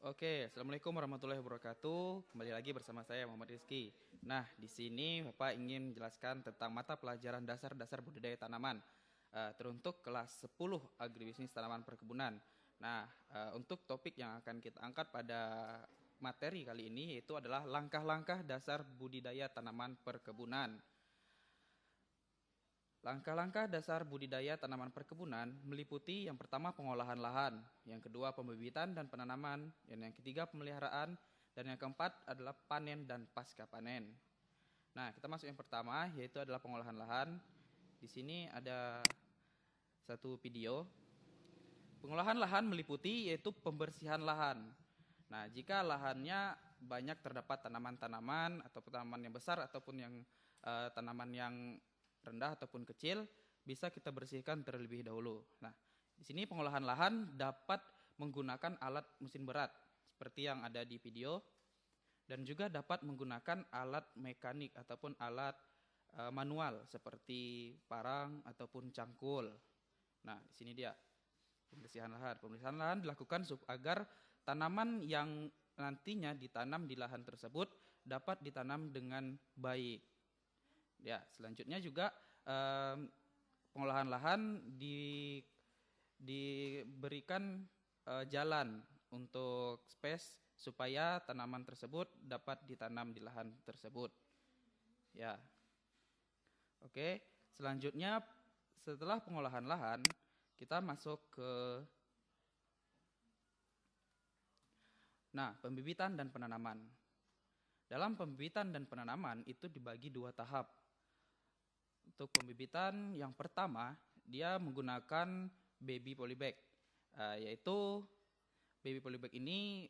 Oke, Assalamualaikum warahmatullahi wabarakatuh. Kembali lagi bersama saya Muhammad Rizky. Nah, di sini Bapak ingin menjelaskan tentang mata pelajaran dasar-dasar budidaya tanaman teruntuk kelas 10 agribisnis tanaman perkebunan. Nah, untuk topik yang akan kita angkat pada materi kali ini yaitu adalah langkah-langkah dasar budidaya tanaman perkebunan. Langkah-langkah dasar budidaya tanaman perkebunan meliputi yang pertama pengolahan lahan, yang kedua pembibitan dan penanaman, dan yang ketiga pemeliharaan, dan yang keempat adalah panen dan pasca panen. Nah, kita masuk yang pertama yaitu adalah pengolahan lahan. Di sini ada satu video. Pengolahan lahan meliputi yaitu pembersihan lahan. Nah, jika lahannya banyak terdapat tanaman-tanaman atau tanaman yang besar ataupun yang tanaman yang rendah ataupun kecil, bisa kita bersihkan terlebih dahulu. Nah, di sini pengolahan lahan dapat menggunakan alat mesin berat seperti yang ada di video, dan juga dapat menggunakan alat mekanik ataupun alat manual seperti parang ataupun cangkul. Nah, di sini dia pembersihan lahan. Pembersihan lahan dilakukan agar tanaman yang nantinya ditanam di lahan tersebut dapat ditanam dengan baik. Ya, selanjutnya juga pengolahan lahan diberikan jalan untuk space supaya tanaman tersebut dapat ditanam di lahan tersebut. Ya, oke. Selanjutnya setelah pengolahan lahan kita masuk ke pembibitan dan penanaman. Dalam pembibitan dan penanaman itu dibagi dua tahap. Untuk pembibitan yang pertama, dia menggunakan baby polybag, yaitu baby polybag ini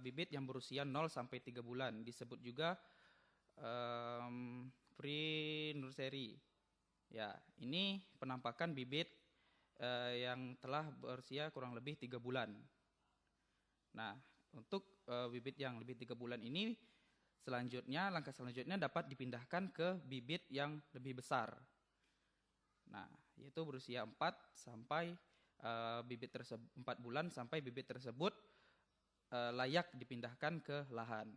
bibit yang berusia 0 sampai 3 bulan, disebut juga pre-nursery. Ya, ini penampakan bibit yang telah berusia kurang lebih 3 bulan. Nah, untuk bibit yang lebih 3 bulan ini langkah selanjutnya dapat dipindahkan ke bibit yang lebih besar. Nah, yaitu berusia 4 sampai 4 bulan sampai bibit tersebut layak dipindahkan ke lahan.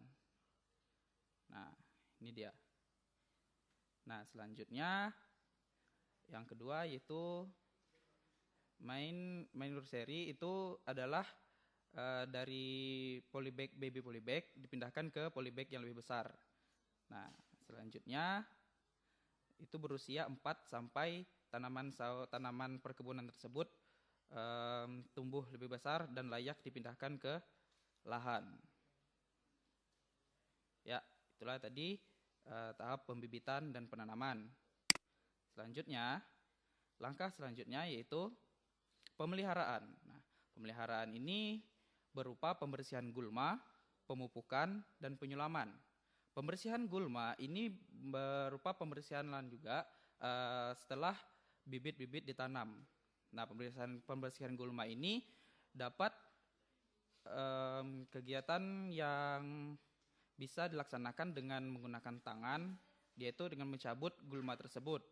Nah, ini dia. Nah, selanjutnya yang kedua yaitu main nursery, itu adalah dari polybag, baby polybag dipindahkan ke polybag yang lebih besar. Nah, selanjutnya itu berusia 4 sampai tanaman perkebunan tersebut tumbuh lebih besar dan layak dipindahkan ke lahan. Ya, itulah tadi tahap pembibitan dan penanaman. Selanjutnya, langkah selanjutnya yaitu pemeliharaan. Nah, pemeliharaan ini berupa pembersihan gulma, pemupukan, dan penyulaman. Pembersihan gulma ini berupa pembersihan lahan juga setelah bibit-bibit ditanam. Nah, pembersihan gulma ini dapat kegiatan yang bisa dilaksanakan dengan menggunakan tangan, yaitu dengan mencabut gulma tersebut.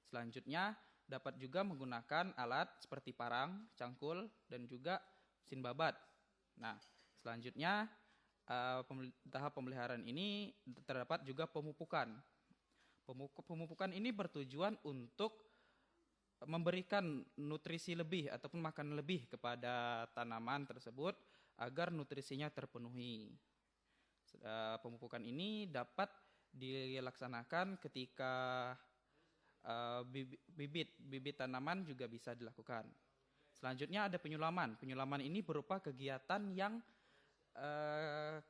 Selanjutnya dapat juga menggunakan alat seperti parang, cangkul, dan juga mesin babat. Nah, selanjutnya tahap pemeliharaan ini terdapat juga pemupukan. Pemupukan ini bertujuan untuk memberikan nutrisi lebih ataupun makan lebih kepada tanaman tersebut agar nutrisinya terpenuhi. Pemupukan ini dapat dilaksanakan ketika bibit tanaman juga bisa dilakukan. Selanjutnya ada penyulaman. Penyulaman ini berupa kegiatan yang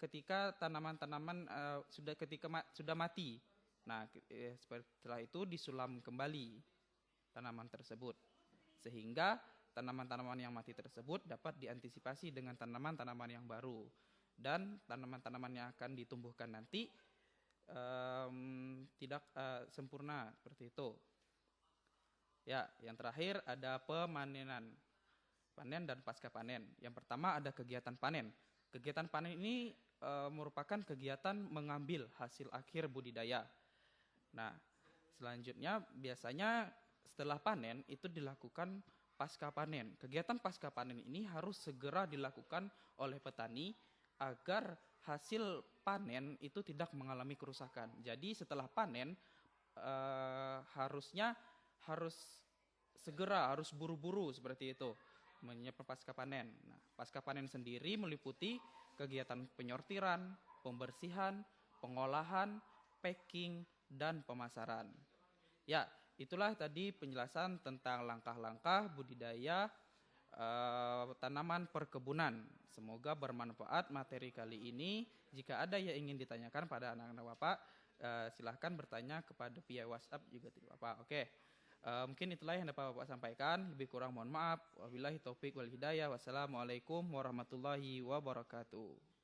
ketika tanaman-tanaman sudah mati. Nah, setelah itu disulam kembali tanaman tersebut, sehingga tanaman-tanaman yang mati tersebut dapat diantisipasi dengan tanaman-tanaman yang baru, dan tanaman-tanaman yang akan ditumbuhkan nanti tidak sempurna seperti itu. Ya, yang terakhir ada pemanenan. Panen dan pasca panen. Yang pertama ada kegiatan panen. Kegiatan panen ini merupakan kegiatan mengambil hasil akhir budidaya. Nah, selanjutnya biasanya setelah panen itu dilakukan pasca panen. Kegiatan pasca panen ini harus segera dilakukan oleh petani agar hasil panen itu tidak mengalami kerusakan. Jadi setelah panen harus segera, harus buru-buru seperti itu menyiapkan pasca panen. Nah, pasca panen sendiri meliputi kegiatan penyortiran, pembersihan, pengolahan, packing, dan pemasaran. Ya, itulah tadi penjelasan tentang langkah-langkah budidaya tanaman perkebunan. Semoga bermanfaat materi kali ini. Jika ada yang ingin ditanyakan pada anak-anak Bapak, silahkan bertanya kepada via WhatsApp juga tidak apa-apa. Oke. Mungkin itulah yang dapat Bapak sampaikan. Lebih kurang mohon maaf. Wabillahi taufik wal hidayah. Wassalamualaikum warahmatullahi wabarakatuh.